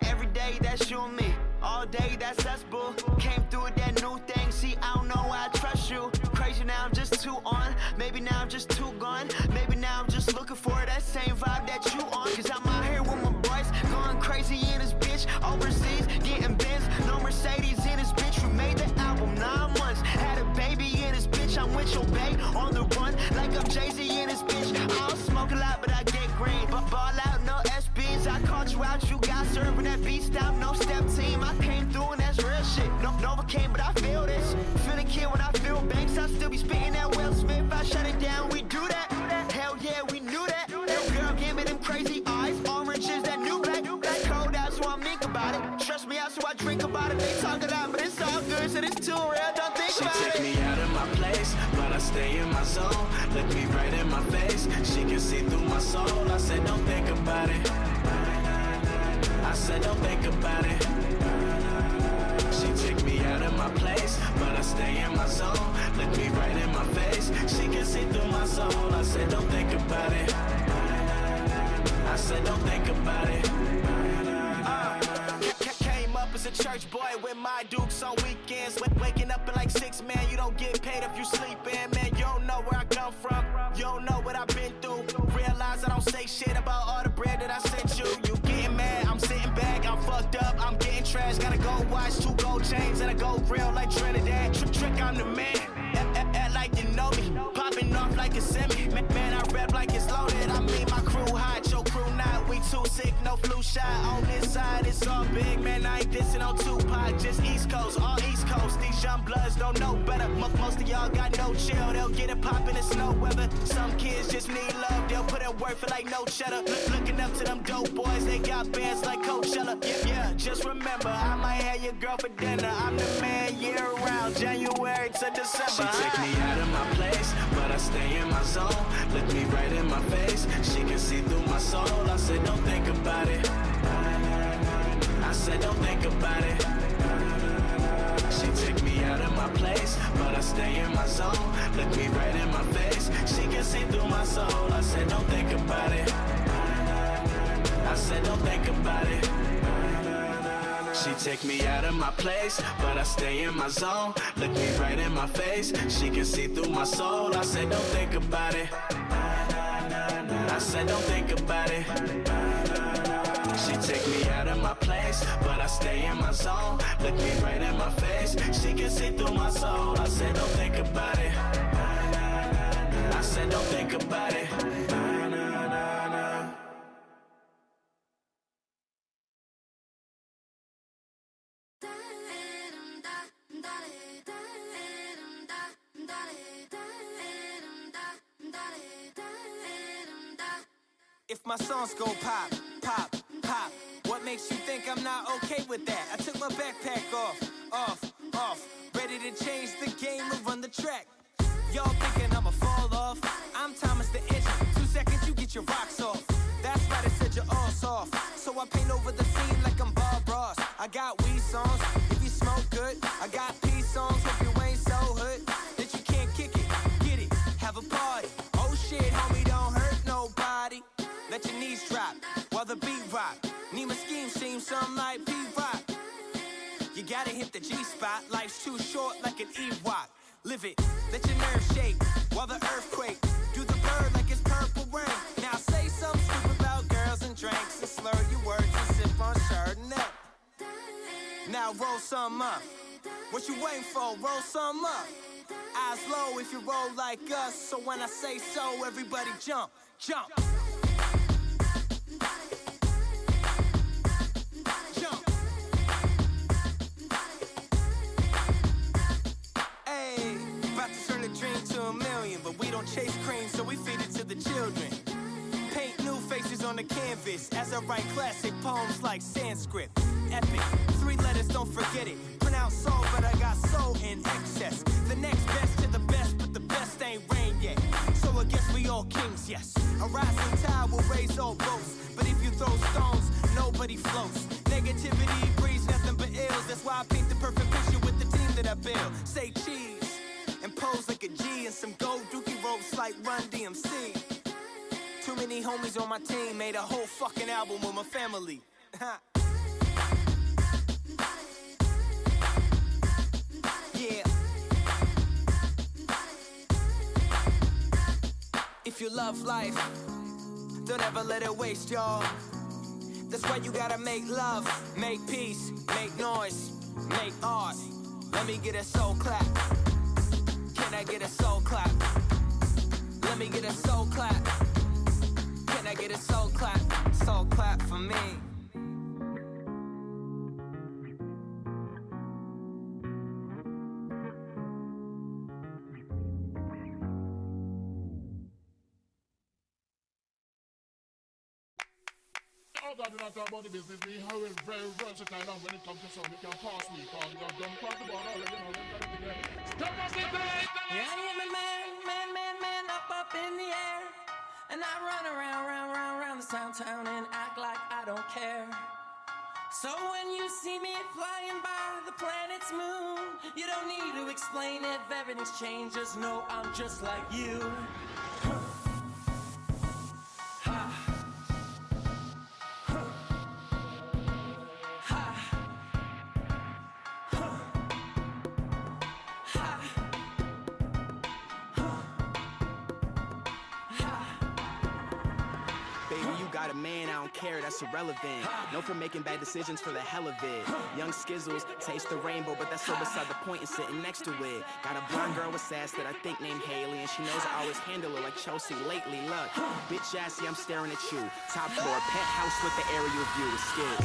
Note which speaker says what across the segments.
Speaker 1: Yeah, every day that's you and me. All day that's us, boo. Came through with that new thing. See, I don't know why I trust you. Crazy now, I'm just too on. Maybe now I'm just too gone. Maybe now I'm just looking for that same vibe that you on. Cause I'm out here with my boys, going crazy in this bitch. Overseas, getting Benz, no Mercedes in this bitch. We made the album 9 months. Had a baby in this bitch. I'm with your babe on the run, like I'm Jay-Z in this bitch. I don't smoke a lot, but I get green. But ball out, no SBs. I called you out, you got served with that beat stop, no step team. I came through and that's real shit. No, Novocaine, but I feel this. Feel the kid when I feel banks. I still be spitting that Will Smith. I shut it down, we do that. Hell yeah, we knew that. Yo, girl, give me them crazy eyes. Orange is that new black. That's cold out, so I'm think about it. Stress me out, so I drink about it. They talk it out, but it's all good, so it's too real. Don't think about it.
Speaker 2: She take me out of my place, but I stay in my zone. Look me right in my face. She can see through my soul. I said, don't think about it. I said, don't think about it. She take me out of my place, but I stay in my zone. Look me right in my face. She can see through my soul. I said, don't think about it. I said, don't think about it. Came up as a church boy with my dukes on weekends. Waking up at like 6, man, you don't get paid if you sleepin'. Man, you don't know where I come from. You don't know what I've been through. Realize I don't say shit about all the bread that I sent you. You getting mad, I'm sitting back, I'm fucked up, I'm getting trashed. Gotta go watch 2 gold chains and a gold grill like Trinidad. Trick, I'm the man. Act like you know me. Popping off like a semi. Man, I rap like it's loaded. I mean, my crew hot, your crew not. We too sick, no flu shot. On this side, it's all big. Man, I ain't dissing on Tupac. Just East Coast, all East Coast. These young bloods don't know better. Most of y'all got no chill. They'll get it poppin' in snow weather. Some kids just need love. They'll put in work for like no cheddar. Looking up to them dope boys. They got bands like Coachella. Yeah, just remember, I might have your girl for dinner. I'm the man year round, January to December. She take me out of my place, but I stay in my zone. Look me right in my face. She can see through my soul. I said, don't think about it. I said, don't think about it. She take me out of my place, but I stay in my zone. Look me right in my face. She can see through my soul. I said, don't think about it. I said, don't think about it. She take me out of my place, but I stay in my zone. Look me right in my face. She can see through my soul. I said, don't think about it. I said, don't think about it. She take me out of my place, but I stay in my zone. Look me right in my face. She can see through my soul. I said, don't think about it. I said, don't think about it.
Speaker 3: If my songs go pop, pop, pop, what makes you think I'm not okay with that? I took my backpack off, ready to change the game and run the track. Y'all thinking I'ma fall off? I'm Thomas the Engine. 2 seconds, you get your rocks off. That's right, I said you're all soft. So I paint over the scene like I'm Bob Ross. I got weed songs, if you smoke good. I got peace songs, if you ain't so hood that you can't kick it, get it, have a party. Oh shit, homie, don't hurt nobody. Let your knees drop while the beat rock. Need my scheme seem something like P-Rock. You gotta hit the G-spot. Life's too short like an Ewok. Live it, let your nerves shake while the earthquake. Do the bird like it's purple rain. Now say something stupid about girls and drinks and slur your words and sip on Chardonnay. Now roll some up. What you waiting for? Roll some up. Eyes low if you roll like us. So when I say so, everybody jump, jump. But we don't chase cream, so we feed it to the children. Paint new faces on the canvas as I write classic poems like Sanskrit. Epic, 3 letters, don't forget it. Pronounce soul, but I got soul in excess. The next best to the best, but the best ain't rain yet. So I guess we all kings, yes. A rising tide will raise all boats. But if you throw stones, nobody floats. Negativity breeds nothing but ills. That's why I paint the perfect picture with the team that I build. Say cheese and pose like a G and some gold dookie ropes like Run DMC. Too many homies on my team, made a whole fucking album with my family. you love life, don't ever let it waste, y'all. That's why you gotta make love, make peace, make noise, make art. Let me get a soul clap. Can I get a soul clap? Let me get a soul clap. Can I get a soul clap? Soul clap for me.
Speaker 4: I do not talk about the business. We have it very versatile, and when it comes to sound, you can pass me. Cause you have done quite the ball already. Stop us in the light.
Speaker 5: Yeah, I am a man, up in the air. And I run around this town and act like I don't care. So when you see me flying by the planet's moon, you don't need to explain if everything's changed. Just know I'm just like you.
Speaker 2: Got a man, I don't care, that's irrelevant. Known for making bad decisions for the hell of it. Young skizzles, taste the rainbow, but that's so beside the point and sitting next to it. Got a blonde girl with sass that I think named Haley, and she knows I always handle her like Chelsea lately. Look, bitch assy, I'm staring at you. Top floor, penthouse with the aerial view. It's skid.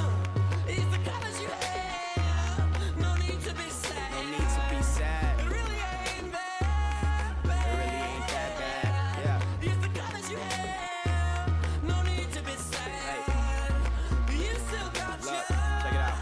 Speaker 5: It's the colors you have. No need to be sad.
Speaker 2: No need to be sad.
Speaker 5: It really ain't that bad.
Speaker 2: It really ain't that bad. Yeah.
Speaker 5: It's the colors you have. No need to be sad. You still got
Speaker 2: Look, check it out.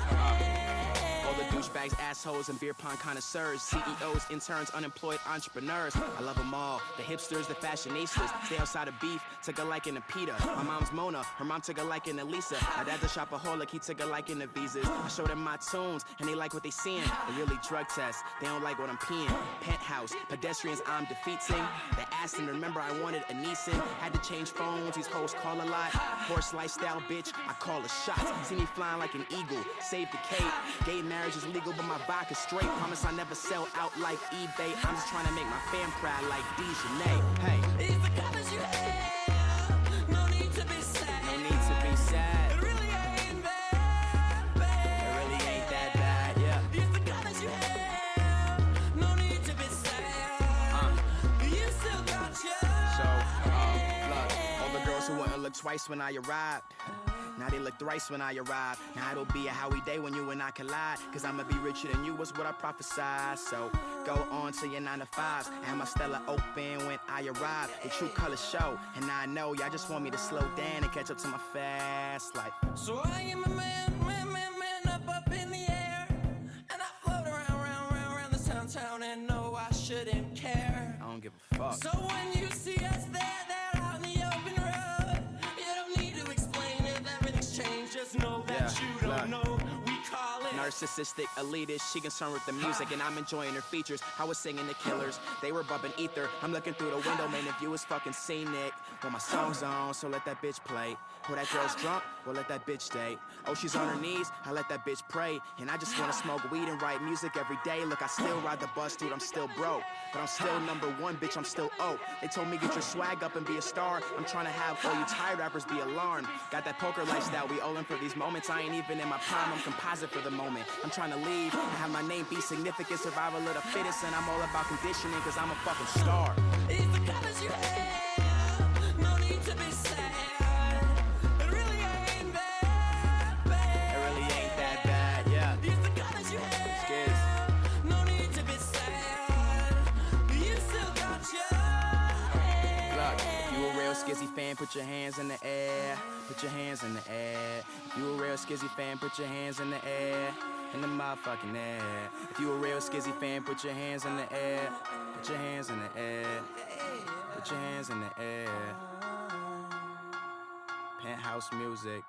Speaker 2: All the douchebags, assholes, and beer pong connoisseurs, CEOs, interns, unemployed entrepreneurs. I love them all. The hipsters, the fashionistas. Stay outside of beef, took a liking to Peter. My mom's Mona, her mom took a liking to Lisa. My dad's a shopaholic, he took a liking to visas. I show them my tunes, and they like what they seeing. They really drug test, they don't like what I'm peeing. Penthouse, pedestrians I'm defeating. They asked him to remember I wanted a Nissan. Had to change phones, these hoes call a lot. Horse lifestyle, bitch, I call a shot. See me flying like an eagle, save the Cape. Gay marriage is legal, but my vodka's straight. Promise I never sell out like eBay. I'm just trying to make my fam proud like Dejanay. Hey,
Speaker 5: It's the colors you have. No need to be sad.
Speaker 2: no need to be sad.
Speaker 5: It really ain't that bad.
Speaker 2: It really ain't that bad, yeah.
Speaker 5: It's the colors you have. No need to be sad. You still got your.
Speaker 2: So, look, all the girls who wouldn't look twice when I arrived. Now they look thrice when I arrive. Now it'll be a Howie day when you and I collide. Cause I'ma be richer than you was what I prophesied. So go on to your 9 to 5s. And my Stella open when I arrive. The true colors show. And I know y'all just want me to slow down and catch up to my fast life.
Speaker 5: So I am a man, up in the air. And I float around this town and know I shouldn't care.
Speaker 2: I don't give a fuck.
Speaker 5: So when you see us there out in the open road, you don't need to explain if everything's changed. Just know that
Speaker 2: Yeah,
Speaker 5: you don't
Speaker 2: look.
Speaker 5: know. We call it.
Speaker 2: Narcissistic, elitist, she concerned with the music and I'm enjoying her features. I was singing the Killers, they were bumping ether. I'm looking through the window, man, the view is fucking scenic. Well, my song's on, so let that bitch play. Well, that girl's drunk, well, let that bitch stay. Oh, she's on her knees, I let that bitch pray. And I just wanna smoke weed and write music every day. Look, I still ride the bus, dude, I'm still broke. But I'm still number one, bitch, I'm still O. They told me get your swag up and be a star. I'm trying to have all you Thai rappers be alarmed. Got that poker lifestyle, we all in for these moments. I ain't even in my prime, I'm composite for the moment. I'm trying to leave and have my name be significant. Survival of the fittest, and I'm all about conditioning, cause I'm a fucking star.
Speaker 5: It's the colors you have. No need to be sad. It really ain't that bad.
Speaker 2: It really ain't that bad, yeah.
Speaker 5: It's the colors you have.
Speaker 2: Skids.
Speaker 5: No need to be sad. You still got your.
Speaker 2: Look, if you a real Skizzy fan, put your hands in the air. Put your hands in the air. If you a real Skizzy fan, put your hands in the air. In the motherfucking air. If you a real Skizzy fan, put your hands in the air. Put your hands in the air. Put your hands in the air. Penthouse music.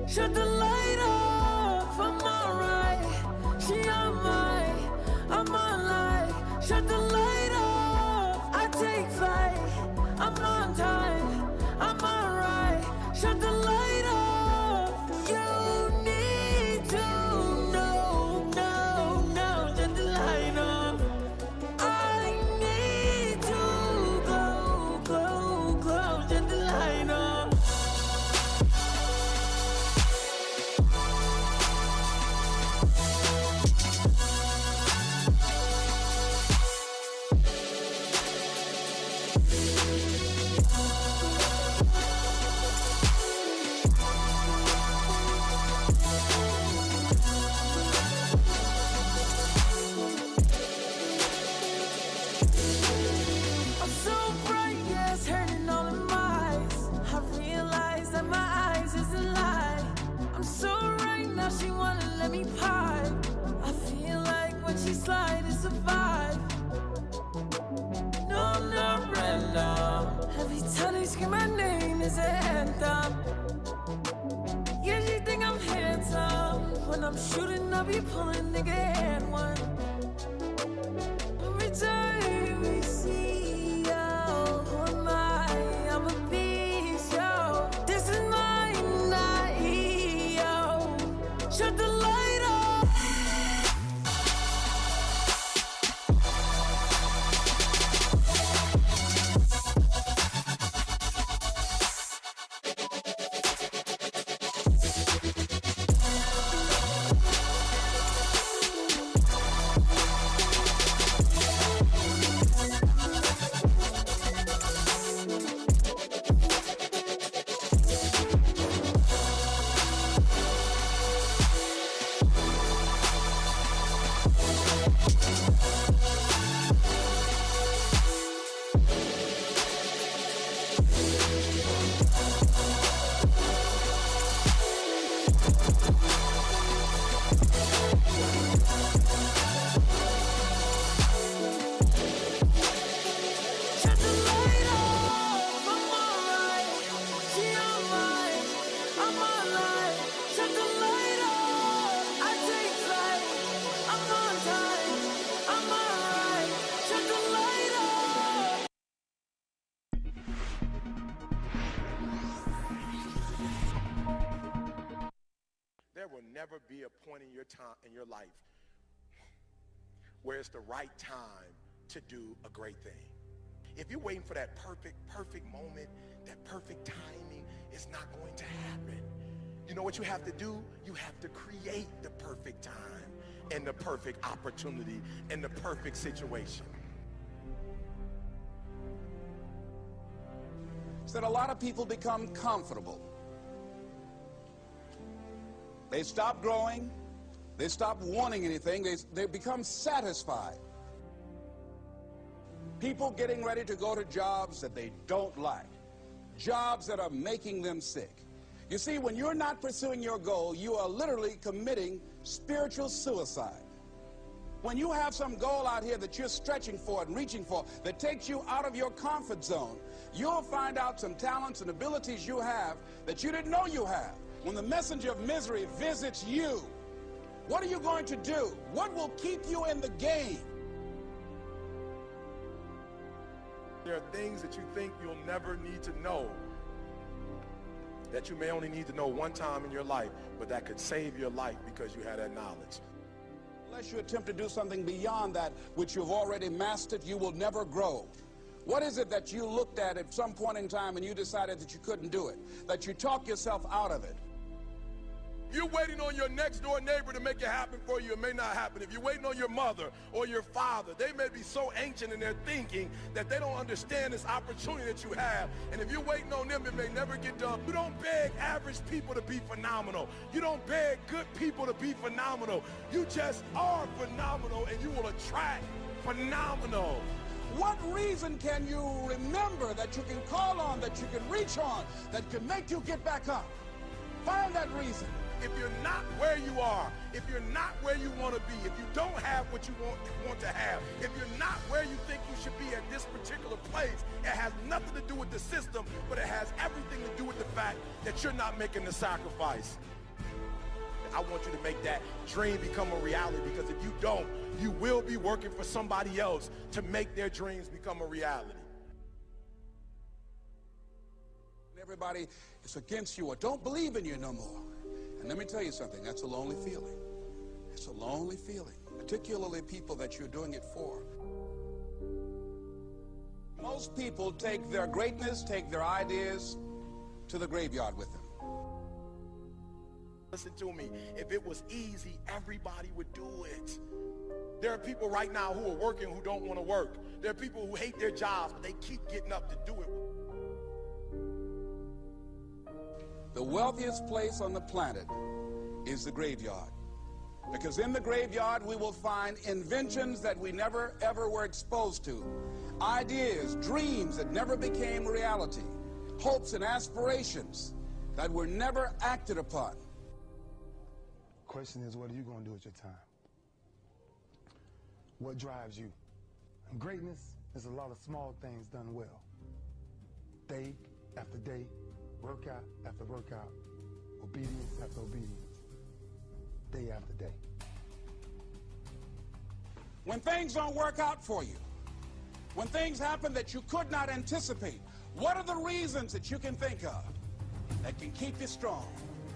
Speaker 5: Shut the light off, I'm alright. She on I'm on light. Shut the light off, I take flight. I'm on time, I'm alright. Shut the light off. You need to know, shut the light off. I need to glow, shut the light off. I'm so bright, yeah, it's hurting all of my eyes. I realize that my eyes is a lie. I'm so right now, she wanna let me pipe. I feel like when she slide, it's a vibe. No, not random. Every time they scream my name, is an anthem. Yeah, she think I'm handsome. When I'm shooting, I'll be pulling nigga hand one. Every time we see, yo, who am I? I'm a beast, yo. This is my night, yo. Shut the light off. Shut the light off, I'm alright. She on mine, I'm alright. Shut the light off, I take flight. I'm on time, I'm alright. Shut the light off.
Speaker 6: There will never be a point in your time in your life where it's the right time to do a great thing. If you're waiting for that perfect moment, that perfect timing, it's not going to happen. You know what you have to do? You have to create the perfect time and the perfect opportunity and the perfect situation.
Speaker 7: So that a lot of people become comfortable. They stop growing. They stop wanting anything. They become satisfied. People getting ready to go to jobs that they don't like, jobs that are making them sick. You see, when you're not pursuing your goal, you are literally committing spiritual suicide. When you have some goal out here that you're stretching for and reaching for that takes you out of your comfort zone, you'll find out some talents and abilities you have that you didn't know you have. When the messenger of misery visits you, what are you going to do? What will keep you in the game?
Speaker 6: There are things that you think you'll never need to know, that you may only need to know one time in your life, but that could save your life because you had that knowledge.
Speaker 7: Unless you attempt to do something beyond that which you've already mastered, you will never grow. What is it that you looked at some point in time and you decided that you couldn't do it, that you talked yourself out of it?
Speaker 6: you're waiting on your next door neighbor to make it happen for you, it may not happen. If you're waiting on your mother or your father, they may be so ancient in their thinking that they don't understand this opportunity that you have. And if you're waiting on them, it may never get done. You don't beg average people to be phenomenal. You don't beg good people to be phenomenal. You just are phenomenal, and you will attract phenomenal.
Speaker 7: What reason can you remember that you can call on, that you can reach on, that can make you get back up? Find that reason.
Speaker 6: If you're not where you are, if you're not where you want to be, if you don't have what you want to have, if you're not where you think you should be at this particular place, it has nothing to do with the system, but it has everything to do with the fact that you're not making the sacrifice. I want you to make that dream become a reality, because if you don't, you will be working for somebody else to make their dreams become a reality.
Speaker 7: Everybody is against you or don't believe in you no more. And let me tell you something, that's a lonely feeling. It's a lonely feeling, particularly people that you're doing it for. Most people take their greatness, take their ideas to the graveyard with them.
Speaker 6: Listen to me, if it was easy, everybody would do it. There are people right now who are working who don't want to work. There are people who hate their jobs, but they keep getting up to do it.
Speaker 7: The wealthiest place on the planet is the graveyard. Because in the graveyard, we will find inventions that we never, ever were exposed to. Ideas, dreams that never became reality. Hopes and aspirations that were never acted upon.
Speaker 8: Question is, what are you going to do with your time? What drives you? And greatness is a lot of small things done well. Day after day, workout after workout, obedience after obedience, day after day.
Speaker 7: When things don't work out for you, when things happen that you could not anticipate, what are the reasons that you can think of that can keep you strong?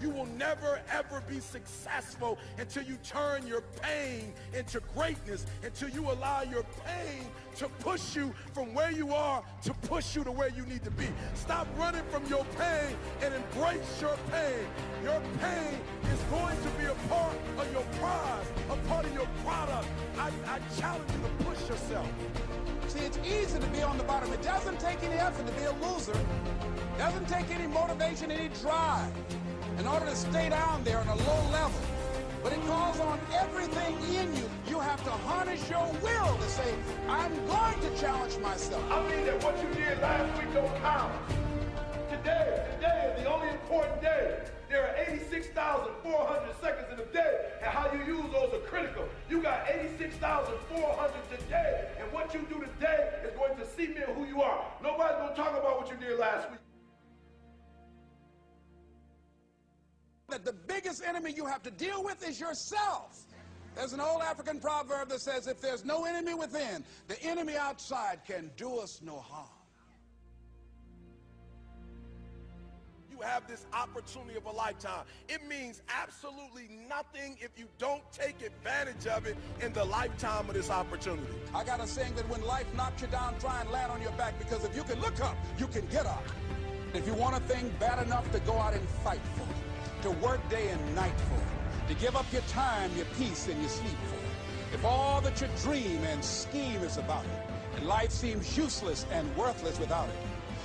Speaker 6: You will never, ever be successful until you turn your pain into greatness, until you allow your pain to push you from where you are to push you to where you need to be. Stop running from your pain and embrace your pain. Your pain is going to be a part of your prize, a part of your product. I challenge you to push yourself.
Speaker 7: See, it's easy to be on the bottom. It doesn't take any effort to be a loser. It doesn't take any motivation, any drive in order to stay down there on a low level. But it calls on everything in you. You have to harness your will to say, I'm going to challenge myself.
Speaker 6: I mean that what you did last week don't count. Today is the only important day. There are 86,400 seconds in a day, and how you use those are critical. You got 86,400 today, and what you do today is going to cement who you are. Nobody's going to talk about what you did last week.
Speaker 7: That the biggest enemy you have to deal with is yourself. There's an old African proverb that says, if there's no enemy within, the enemy outside can do us no harm.
Speaker 6: You have this opportunity of a lifetime. It means absolutely nothing if you don't take advantage of it in the lifetime of this opportunity.
Speaker 7: I got a saying that when life knocks you down, try and land on your back, because if you can look up, you can get up. If you want a thing bad enough to go out and fight for it, to work day and night for it, to give up your time, your peace, and your sleep for it. If all that you dream and scheme is about it, and life seems useless and worthless without it.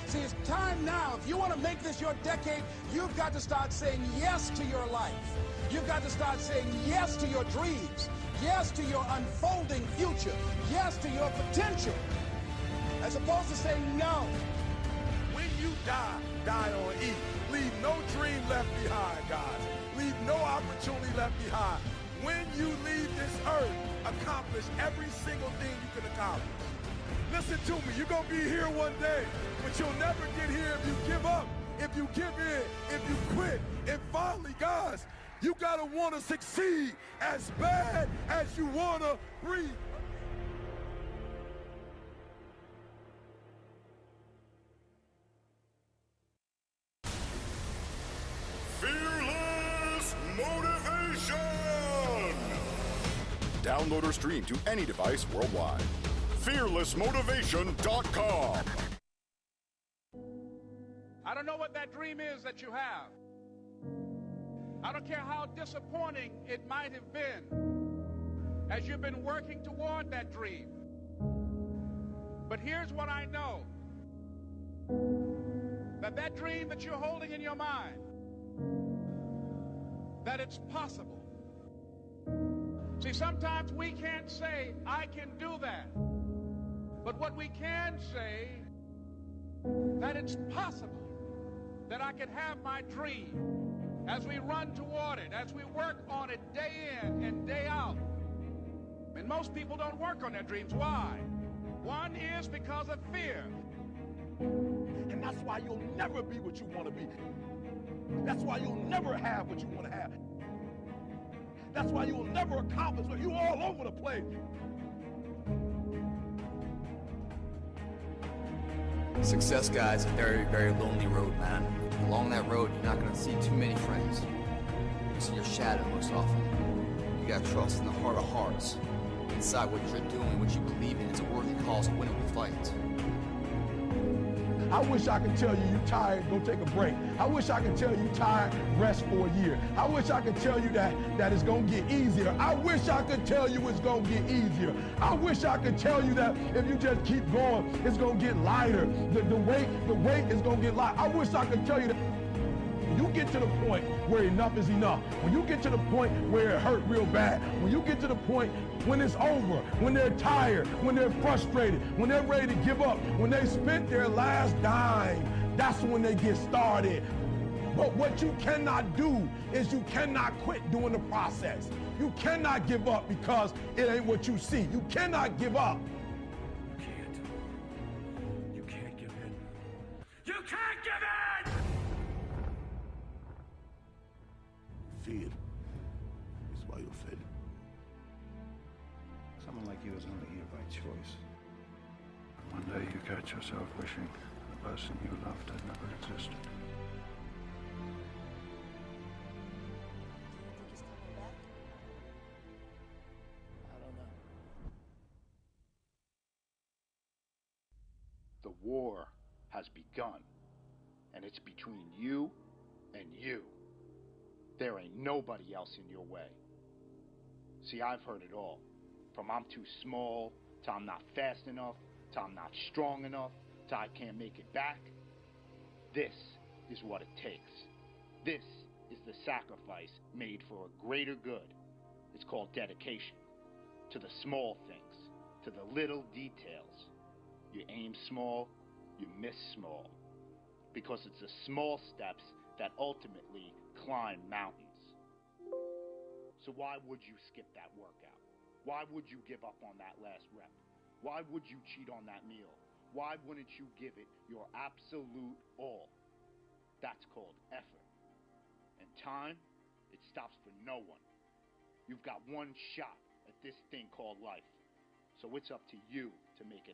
Speaker 7: See, it's time now. If you want to make this your decade, you've got to start saying yes to your life. You've got to start saying yes to your dreams, yes to your unfolding future, yes to your potential, as opposed to saying no.
Speaker 6: When you die, die on E. Leave no dream left behind, guys. Leave no opportunity left behind. When you leave this earth, accomplish every single thing you can accomplish. Listen to me, you're going to be here one day, but you'll never get here if you give up, if you give in, if you quit. And finally, guys, you got to want to succeed as bad as you want to breathe.
Speaker 9: Fearless Motivation! Download or stream to any device worldwide. FearlessMotivation.com.
Speaker 7: I don't know what that dream is that you have. I don't care how disappointing it might have been as you've been working toward that dream. But here's what I know. That dream that you're holding in your mind, that it's possible. See, sometimes we can't say, I can do that. But what we can say, that it's possible that I can have my dream as we run toward it, as we work on it day in and day out. And most people don't work on their dreams. Why? One is because of fear.
Speaker 6: And that's why you'll never be what you want to be. That's why you'll never have what you want to have. That's why you'll never accomplish what you're all over the place.
Speaker 10: Success, guys, is a very, very lonely road, man. Along that road, you're not gonna see too many friends. You see your shadow most often. You gotta trust in the heart of hearts. Inside what you're doing, what you believe in, it's a worthy cause, a winnable fight.
Speaker 6: I wish I could tell you you're tired, go take a break. I wish I could tell you you're tired, rest for a year. I wish I could tell you that it's gonna get easier. I wish I could tell you it's gonna get easier. I wish I could tell you that if you just keep going, it's gonna get lighter. The weight is gonna get light. I wish I could tell you that. When you get to the point where enough is enough, when you get to the point where it hurt real bad, when you get to the point when it's over, when they're tired, when they're frustrated, when they're ready to give up, when they spent their last dime, that's when they get started. But what you cannot do is you cannot quit doing the process. You cannot give up because it ain't what you see. You cannot give up.
Speaker 4: You can't. You can't give in. You can't give in!
Speaker 11: Fear is why you fail.
Speaker 12: Someone like you is only here by choice. One day you catch yourself wishing the person you loved had never existed.
Speaker 10: I don't know.
Speaker 13: The war has begun, and it's between you and you. There ain't nobody else in your way. See, I've heard it all. From I'm too small, to I'm not fast enough, to I'm not strong enough, to I can't make it back. This is what it takes. This is the sacrifice made for a greater good. It's called dedication. To the small things, to the little details. You aim small, you miss small. Because it's the small steps that ultimately climb mountains. So why would you skip that workout? Why would you give up on that last rep? Why would you cheat on that meal? Why wouldn't you give it your absolute all? That's called effort. And time, it stops for no one. You've got one shot at this thing called life. So it's up to you to make it happen.